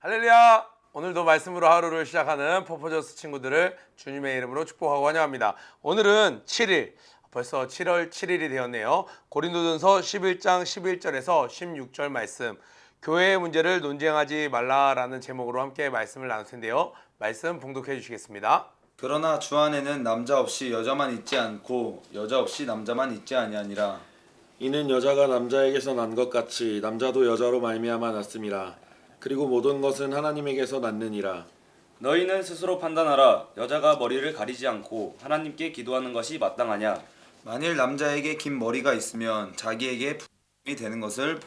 할렐루야! 오늘도 말씀으로 하루를 시작하는 퍼포저스 친구들을 주님의 이름으로 축복하고 환영합니다. 오늘은 7일, 벌써 7월 7일이 되었네요. 고린도전서 11장 11절에서 16절 말씀, 교회의 문제를 논쟁하지 말라라는 제목으로 함께 말씀을 나눌 텐데요. 말씀 봉독해 주시겠습니다. 그러나 주 안에는 남자 없이 여자만 있지 않고 여자 없이 남자만 있지 아니하니라. 이는 여자가 남자에게서 난 것 같이 남자도 여자로 말미암아 났음이라. 그리고 모든 것은 하나님에게서 났느니라. 너희는 스스로 판단하라. 여자가 머리를 가리지 않고 하나님께 기도하는 것이 마땅하냐? 만일 남자에게 긴 머리가 있으면 자기에게 부름이 되는 것을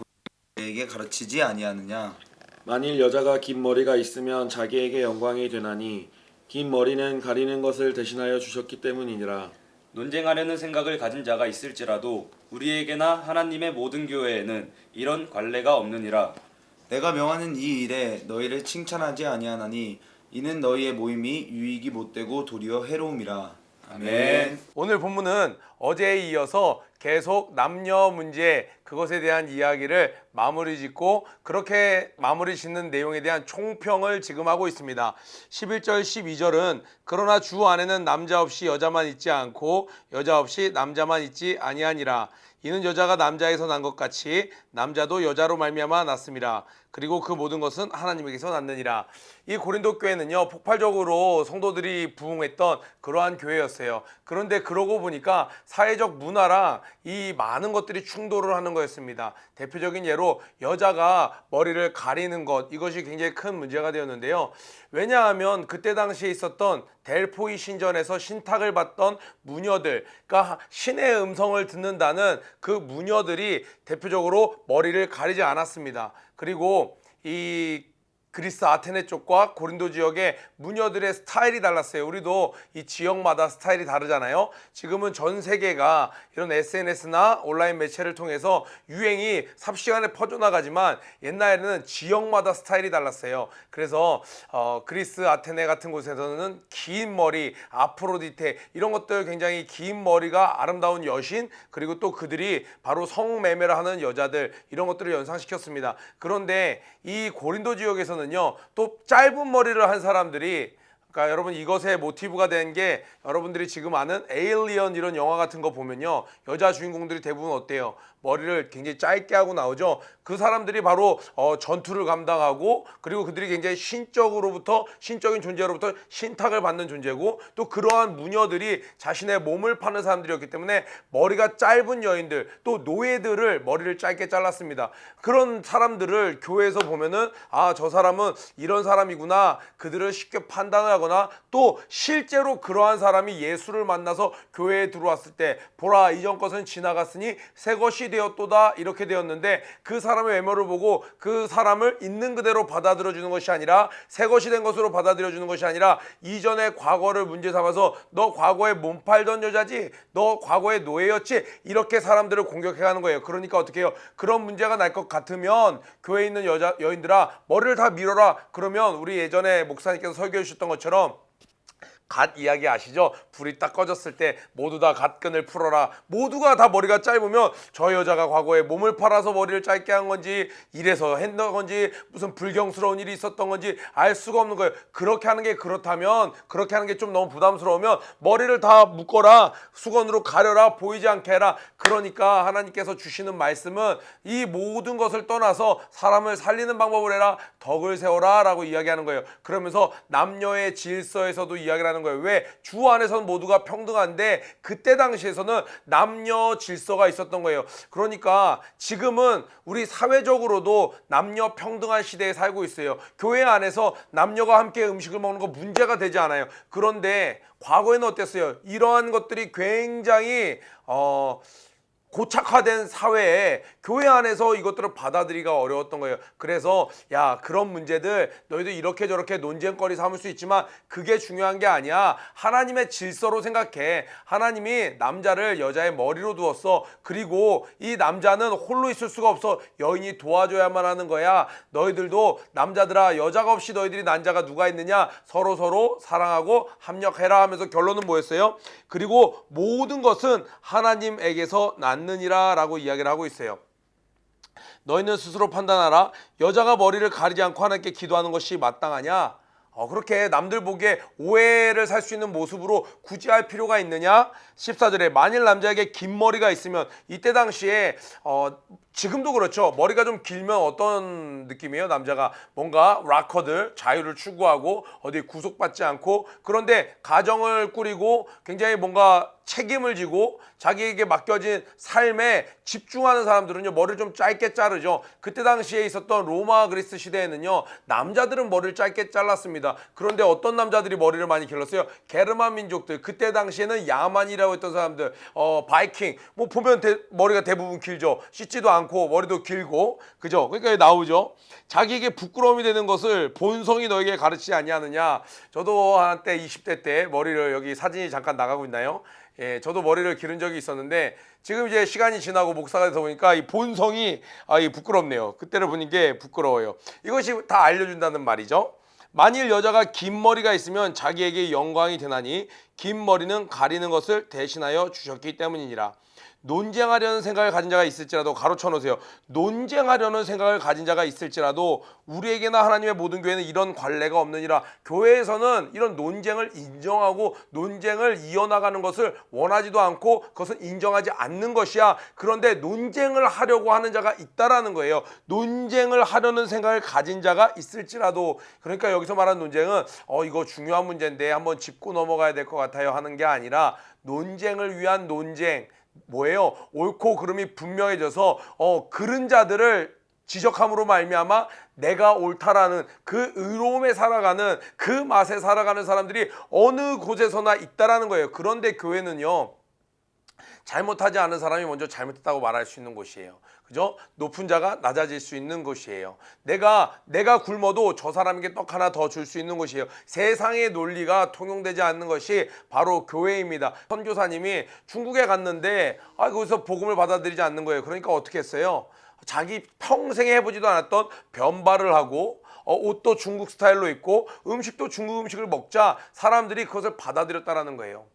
본인에게 가르치지 아니하느냐. 만일 여자가 긴 머리가 있으면 자기에게 영광이 되나니 긴 머리는 가리는 것을 대신하여 주셨기 때문이니라. 논쟁하려는 생각을 가진 자가 있을지라도 우리에게나 하나님의 모든 교회에는 이런 관례가 없느니라. 내가 명하는 이 일에 너희를 칭찬하지 아니하나니 이는 너희의 모임이 유익이 못되고 도리어 해로움이라. 아멘. 오늘 본문은 어제에 이어서 계속 남녀 문제 그것에 대한 이야기를 마무리 짓고 그렇게 마무리 짓는 내용에 대한 총평을 지금 하고 있습니다. 11절 12절은 그러나 주 안에는 남자 없이 여자만 있지 않고 여자 없이 남자만 있지 아니하니라. 이는 여자가 남자에서 난 것 같이 남자도 여자로 말미암아 났음이라. 그리고 그 모든 것은 하나님에게서 났느니라. 이 고린도 교회는요, 폭발적으로 성도들이 부흥했던 그러한 교회였어요. 그런데 그러고 보니까 사회적 문화랑 이 많은 것들이 충돌을 하는 거였습니다. 대표적인 예로 여자가 머리를 가리는 것, 이것이 굉장히 큰 문제가 되었는데요. 왜냐하면 그때 당시에 있었던 델포이 신전에서 신탁을 받던 무녀들, 그러니까 신의 음성을 듣는다는 그 무녀들이 대표적으로 머리를 가리지 않았습니다. 그리고 이 그리스 아테네 쪽과 고린도 지역의 무녀들의 스타일이 달랐어요. 우리도 이 지역마다 스타일이 다르잖아요. 지금은 전 세계가 이런 SNS나 온라인 매체를 통해서 유행이 삽시간에 퍼져나가지만 옛날에는 지역마다 스타일이 달랐어요. 그래서 그리스 아테네 같은 곳에서는 긴 머리, 아프로디테 이런 것들 굉장히 긴 머리가 아름다운 여신, 그리고 또 그들이 바로 성매매를 하는 여자들, 이런 것들을 연상시켰습니다. 그런데 이 고린도 지역에서는 또 짧은 머리를 한 사람들이, 그러니까 여러분 이것의 모티브가 된 게 여러분들이 지금 아는 에일리언 이런 영화 같은 거 보면요, 여자 주인공들이 대부분 어때요? 머리를 굉장히 짧게 하고 나오죠. 그 사람들이 바로 전투를 감당하고, 그리고 그들이 굉장히 신적인 존재로부터 신탁을 받는 존재고, 또 그러한 무녀들이 자신의 몸을 파는 사람들이었기 때문에 머리가 짧은 여인들, 또 노예들을 머리를 짧게 잘랐습니다. 그런 사람들을 교회에서 보면은 저 사람은 이런 사람이구나, 그들을 쉽게 판단을 하거나, 또 실제로 그러한 사람이 예수를 만나서 교회에 들어왔을 때 보라, 이전 것은 지나갔으니 새 것이 되었도다, 이렇게 되었는데, 그 사람의 외모를 보고 그 사람을 있는 그대로 받아들여 주는 것이 아니라, 새 것이 된 것으로 받아들여 주는 것이 아니라, 이전의 과거를 문제 삼아서 너 과거에 몸 팔던 여자지, 너 과거에 노예였지, 이렇게 사람들을 공격해가는 거예요. 그러니까 어떻게 해요? 그런 문제가 날 것 같으면 교회에 있는 여인들아, 머리를 다 밀어라. 그러면 우리 예전에 목사님께서 설교해 주셨던 것처럼 갓 이야기 아시죠? 불이 딱 꺼졌을 때 모두 다 갓끈을 풀어라. 모두가 다 머리가 짧으면 저 여자가 과거에 몸을 팔아서 머리를 짧게 한 건지, 이래서 했던 건지, 무슨 불경스러운 일이 있었던 건지 알 수가 없는 거예요. 그렇게 하는 게 그렇다면, 그렇게 하는 게 좀 너무 부담스러우면 머리를 다 묶어라. 수건으로 가려라. 보이지 않게 해라. 그러니까 하나님께서 주시는 말씀은 이 모든 것을 떠나서 사람을 살리는 방법을 해라. 덕을 세워라 라고 이야기하는 거예요. 그러면서 남녀의 질서에서도 이야기를 하는 거예요. 왜? 주 안에서는 모두가 평등한데 그때 당시에서는 남녀 질서가 있었던 거예요. 그러니까 지금은 우리 사회적으로도 남녀 평등한 시대에 살고 있어요. 교회 안에서 남녀가 함께 음식을 먹는 거 문제가 되지 않아요. 그런데 과거에는 어땠어요? 이러한 것들이 굉장히 고착화된 사회에 교회 안에서 이것들을 받아들이기가 어려웠던 거예요. 그래서 그런 문제들 너희도 이렇게 저렇게 논쟁거리 삼을 수 있지만 그게 중요한 게 아니야. 하나님의 질서로 생각해. 하나님이 남자를 여자의 머리로 두었어. 그리고 이 남자는 홀로 있을 수가 없어. 여인이 도와줘야만 하는 거야. 너희들도 남자들아, 여자가 없이 너희들이 난 자가 누가 있느냐? 서로 사랑하고 합력해라 하면서 결론은 뭐였어요? 그리고 모든 것은 하나님에게서 났느니라 라고 이야기를 하고 있어요. 너희는 스스로 판단하라. 여자가 머리를 가리지 않고 하나님께 기도하는 것이 마땅하냐? 그렇게 남들 보기에 오해를 살 수 있는 모습으로 굳이 할 필요가 있느냐? 14절에 만일 남자에게 긴 머리가 있으면 이때 당시에 지금도 그렇죠. 머리가 좀 길면 어떤 느낌이에요? 남자가 뭔가 락커들 자유를 추구하고 어디 구속받지 않고 그런데 가정을 꾸리고 굉장히 뭔가 책임을 지고 자기에게 맡겨진 삶에 집중하는 사람들은요 머리를 좀 짧게 자르죠. 그때 당시에 있었던 로마 그리스 시대에는요 남자들은 머리를 짧게 잘랐습니다. 그런데 어떤 남자들이 머리를 많이 길렀어요? 게르만 민족들, 그때 당시에는 야만이라고 했던 사람들, 바이킹 뭐 보면 머리가 대부분 길죠. 씻지도 않고 머리도 길고, 그죠? 그러니까 나오죠. 자기에게 부끄러움이 되는 것을 본성이 너에게 가르치지 아니하느냐. 저도 한때 20대 때 머리를, 여기 사진이 잠깐 나가고 있나요? 예, 저도 머리를 기른 적이 있었는데 지금 이제 시간이 지나고 목사가 돼서 보니까 이 본성이 부끄럽네요. 그때를 보니까 부끄러워요. 이것이 다 알려준다는 말이죠. 만일 여자가 긴 머리가 있으면 자기에게 영광이 되나니 긴 머리는 가리는 것을 대신하여 주셨기 때문이니라. 논쟁하려는 생각을 가진 자가 있을지라도, 가로쳐 놓으세요. 논쟁하려는 생각을 가진 자가 있을지라도 우리에게나 하나님의 모든 교회는 이런 관례가 없느니라. 교회에서는 이런 논쟁을 인정하고 논쟁을 이어나가는 것을 원하지도 않고 그것은 인정하지 않는 것이야. 그런데 논쟁을 하려고 하는 자가 있다라는 거예요. 논쟁을 하려는 생각을 가진 자가 있을지라도, 그러니까 여기서 말하는 논쟁은 이거 중요한 문제인데 한번 짚고 넘어가야 될 것 같아요 하는 게 아니라, 논쟁을 위한 논쟁, 뭐예요? 옳고 그름이 분명해져서 그른 자들을 지적함으로 말미암아 내가 옳다라는 그 의로움에 살아가는, 그 맛에 살아가는 사람들이 어느 곳에서나 있다라는 거예요. 그런데 교회는요 잘못하지 않은 사람이 먼저 잘못했다고 말할 수 있는 곳이에요. 그죠? 높은 자가 낮아질 수 있는 곳이에요. 내가 굶어도 저 사람에게 떡 하나 더 줄 수 있는 곳이에요. 세상의 논리가 통용되지 않는 것이 바로 교회입니다. 선교사님이 중국에 갔는데 거기서 복음을 받아들이지 않는 거예요. 그러니까 어떻게 했어요? 자기 평생에 해보지도 않았던 변발을 하고 옷도 중국 스타일로 입고 음식도 중국 음식을 먹자 사람들이 그것을 받아들였다라는 거예요.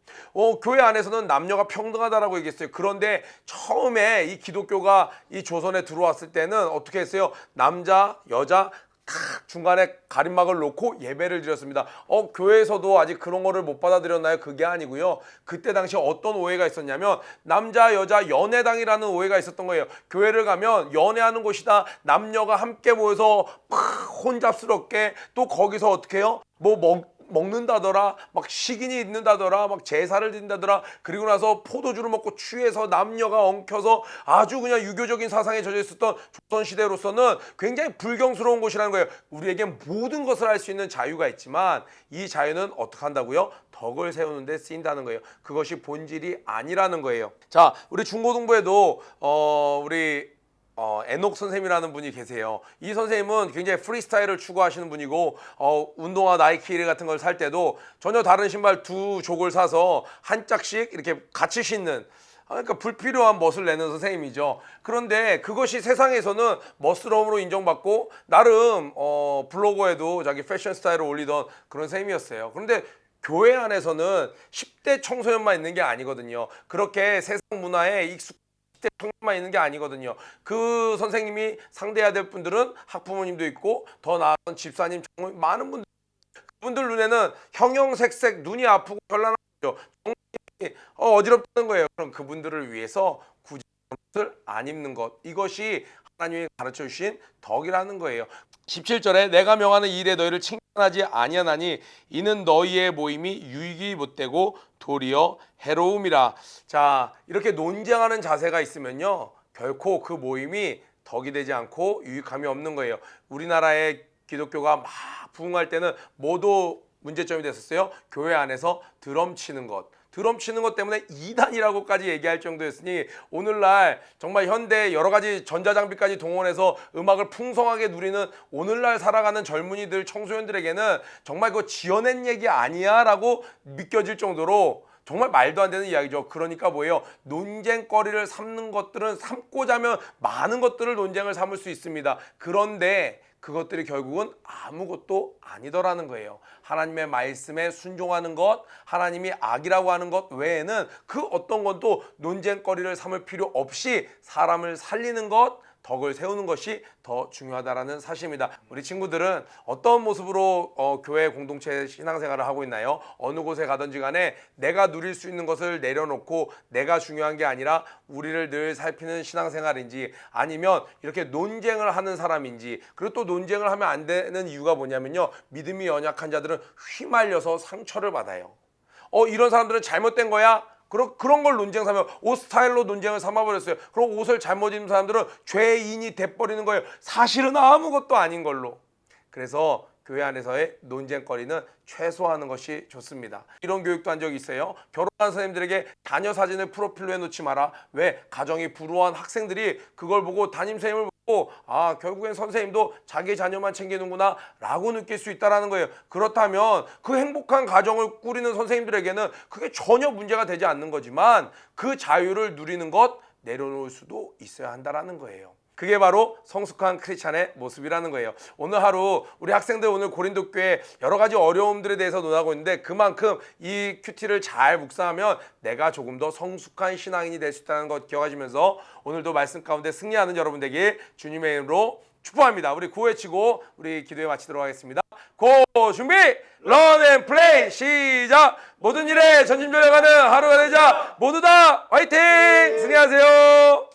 교회 안에서는 남녀가 평등하다라고 얘기했어요. 그런데 처음에 이 기독교가 이 조선에 들어왔을 때는 어떻게 했어요? 남자, 여자 탁 중간에 가림막을 놓고 예배를 드렸습니다. 교회에서도 아직 그런 거를 못 받아들였나요? 그게 아니고요. 그때 당시 어떤 오해가 있었냐면 남자 여자 연애당이라는 오해가 있었던 거예요. 교회를 가면 연애하는 곳이다. 남녀가 함께 모여서 막 혼잡스럽게 또 거기서 어떻게 해요? 먹는다더라, 막 식인이 있는다더라, 막 제사를 드린다더라. 그리고 나서 포도주를 먹고 취해서 남녀가 엉켜서 아주 그냥 유교적인 사상에 젖어 있었던 조선시대로서는 굉장히 불경스러운 곳이라는 거예요. 우리에게 모든 것을 할 수 있는 자유가 있지만 이 자유는 어떻게 한다고요? 덕을 세우는 데 쓰인다는 거예요. 그것이 본질이 아니라는 거예요. 자, 우리 중고등부에도 우리 에녹 선생님이라는 분이 계세요. 이 선생님은 굉장히 프리스타일을 추구하시는 분이고 운동화 나이키 같은 걸 살 때도 전혀 다른 신발 두 족을 사서 한 짝씩 이렇게 같이 신는, 그러니까 불필요한 멋을 내는 선생님이죠. 그런데 그것이 세상에서는 멋스러움으로 인정받고 나름 블로그에도 자기 패션 스타일을 올리던 그런 선생님이었어요. 그런데 교회 안에서는 10대 청소년만 있는 게 아니거든요. 그렇게 세상 문화에 청년만 있는 게 아니거든요. 그 선생님이 상대해야 될 분들은 학부모님도 있고 더 나아가는 집사님, 많은 분들, 그분들 눈에는 형형색색 눈이 아프고 현란하죠. 어지럽다는 거예요. 그럼 그분들을 위해서 굳이 옷을 안 입는 것, 이것이 하나님이 가르쳐 주신 덕이라는 거예요. 17절에 내가 명하는 이 일에 너희를 칭찬하지 아니하나니 이는 너희의 모임이 유익이 못되고 도리어 해로움이라. 자, 이렇게 논쟁하는 자세가 있으면요 결코 그 모임이 덕이 되지 않고 유익함이 없는 거예요. 우리나라의 기독교가 막 부흥할 때는 뭐도 문제점이 됐었어요? 교회 안에서 드럼 치는 것. 드럼 치는 것 때문에 이단이라고까지 얘기할 정도였으니 오늘날 정말 현대 여러 가지 전자장비까지 동원해서 음악을 풍성하게 누리는 오늘날 살아가는 젊은이들, 청소년들에게는 정말 그거 지어낸 얘기 아니야 라고 믿겨질 정도로 정말 말도 안 되는 이야기죠. 그러니까 뭐예요? 논쟁거리를 삼는 것들은 삼고자면 많은 것들을 논쟁을 삼을 수 있습니다. 그런데 그것들이 결국은 아무것도 아니더라는 거예요. 하나님의 말씀에 순종하는 것, 하나님이 악이라고 하는 것 외에는 그 어떤 것도 논쟁거리를 삼을 필요 없이 사람을 살리는 것, 덕을 세우는 것이 더 중요하다라는 사실입니다. 우리 친구들은 어떤 모습으로 교회 공동체 신앙생활을 하고 있나요? 어느 곳에 가든지 간에 내가 누릴 수 있는 것을 내려놓고 내가 중요한 게 아니라 우리를 늘 살피는 신앙생활인지, 아니면 이렇게 논쟁을 하는 사람인지. 그리고 또 논쟁을 하면 안 되는 이유가 뭐냐면요, 믿음이 연약한 자들은 휘말려서 상처를 받아요. 이런 사람들은 잘못된 거야? 그런 걸 논쟁 삼아, 옷 스타일로 논쟁을 삼아버렸어요. 그럼 옷을 잘못 입는 사람들은 죄인이 돼버리는 거예요. 사실은 아무것도 아닌 걸로. 그래서 교회 안에서의 논쟁거리는 최소화하는 것이 좋습니다. 이런 교육도 한 적이 있어요. 결혼한 선생님들에게 자녀 사진을 프로필로 해놓지 마라. 왜? 가정이 불우한 학생들이 그걸 보고 담임 선생님을 보고 결국엔 선생님도 자기 자녀만 챙기는구나 라고 느낄 수 있다는 거예요. 그렇다면 그 행복한 가정을 꾸리는 선생님들에게는 그게 전혀 문제가 되지 않는 거지만 그 자유를 누리는 것 내려놓을 수도 있어야 한다는 거예요. 그게 바로 성숙한 크리스찬의 모습이라는 거예요. 오늘 하루 우리 학생들 오늘 고린도 교회 여러 가지 어려움들에 대해서 논하고 있는데, 그만큼 이 큐티를 잘 묵상하면 내가 조금 더 성숙한 신앙인이 될 수 있다는 것 기억하시면서 오늘도 말씀 가운데 승리하는 여러분 되길 주님의 이름으로 축복합니다. 우리 구호외치고 우리 기도에 마치도록 하겠습니다. 고 준비 런 앤 플레이 시작. 모든 일에 전심전력하는 하루가 되자. 모두 다 화이팅! 승리하세요.